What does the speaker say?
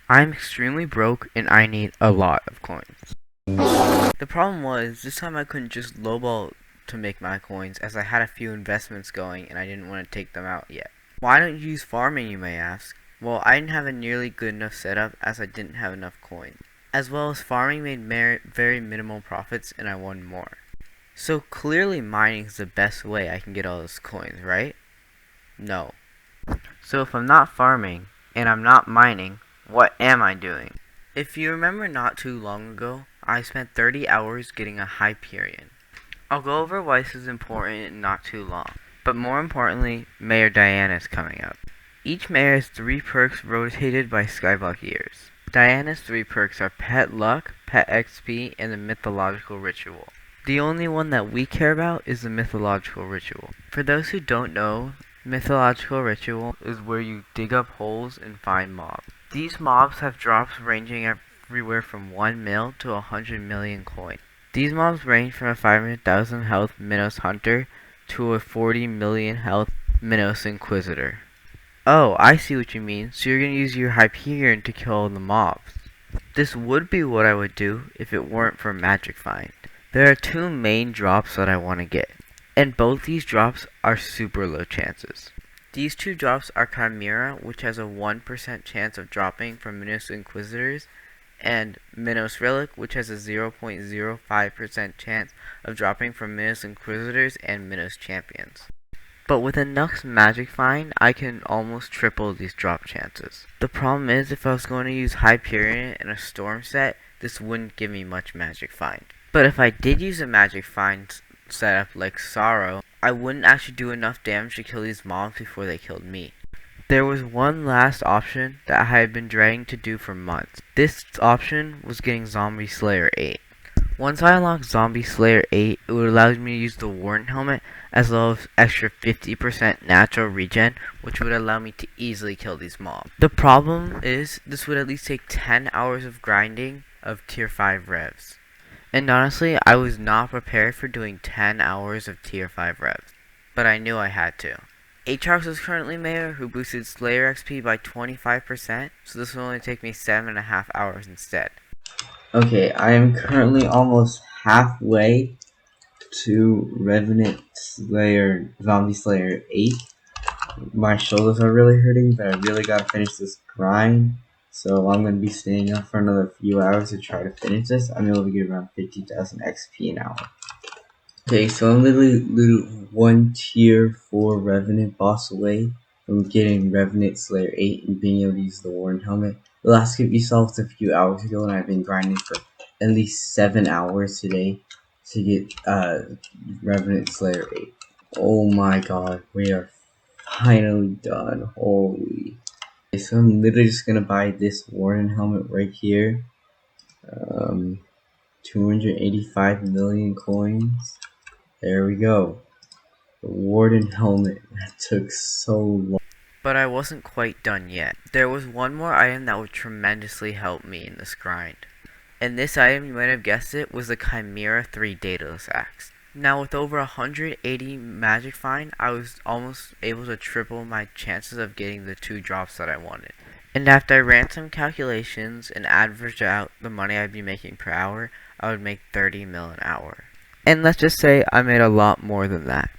I'm extremely broke and I need a lot of coins. The problem was, this time I couldn't just lowball to make my coins as I had a few investments going and I didn't want to take them out yet. Why don't you use farming, you may ask? Well, I didn't have a nearly good enough setup as I didn't have enough coins. As well as farming made very minimal profits and I won more. So clearly mining is the best way I can get all those coins, right? No. So if I'm not farming and I'm not mining, what am I doing? If you remember not too long ago, I spent 30 hours getting a Hyperion. I'll go over why this is important in not too long. But more importantly, Mayor Diana is coming up. Each mayor has 3 perks rotated by skyblock years. Diana's 3 perks are Pet Luck, Pet XP, and the Mythological Ritual. The only one that we care about is the Mythological Ritual. For those who don't know, Mythological Ritual is where you dig up holes and find mobs. These mobs have drops ranging everywhere from 1 mil to 100 million coins. These mobs range from a 500,000 health Minos Hunter to a 40 million health Minos Inquisitor. Oh, I see what you mean, so you're gonna use your Hyperion to kill all the mobs. This would be what I would do if it weren't for Magic Find. There are 2 main drops that I want to get, and both these drops are super low chances. These 2 drops are Chimera, which has a 1% chance of dropping from Minos Inquisitors, and Minos Relic, which has a 0.05% chance of dropping from Minos Inquisitors and Minos Champions. But with enough Magic Find, I can almost triple these drop chances. The problem is, if I was going to use Hyperion in a Storm set, this wouldn't give me much Magic Find. But if I did use a Magic Find setup like Sorrow, I wouldn't actually do enough damage to kill these mobs before they killed me. There was one last option that I had been dreading to do for months. This option was getting Zombie Slayer 8. Once I unlocked Zombie Slayer 8, it would allow me to use the Warden Helmet as well as extra 50% natural regen, which would allow me to easily kill these mobs. The problem is, this would at least take 10 hours of grinding of tier 5 revs. And honestly, I was not prepared for doing 10 hours of tier 5 revs, but I knew I had to. Aatrox is currently mayor, who boosted Slayer XP by 25%, so this will only take me 7.5 hours instead. Okay, I am currently almost halfway to Revenant Slayer, Zombie Slayer 8. My shoulders are really hurting, but I really gotta finish this grind. So I'm gonna be staying up for another few hours to try to finish this. I'm able to get around 50,000 XP an hour. Okay, so I'm literally one tier 4 Revenant boss away from getting Revenant Slayer 8 and being able to use the Warden Helmet. The last skip you saw was a few hours ago, and I've been grinding for at least 7 hours today to get Revenant Slayer 8. Oh my god, we are finally done. Holy. Okay, so I'm literally just gonna buy this Warden Helmet right here. 285 million coins. There we go. The Warden Helmet. That took so long. But I wasn't quite done yet. There was one more item that would tremendously help me in this grind. And this item, you might have guessed it, was the Chimera 3 Daedalus Axe. Now with over 180 Magic Find, I was almost able to triple my chances of getting the 2 drops that I wanted. And after I ran some calculations and averaged out the money I'd be making per hour, I would make 30 mil an hour. And let's just say I made a lot more than that.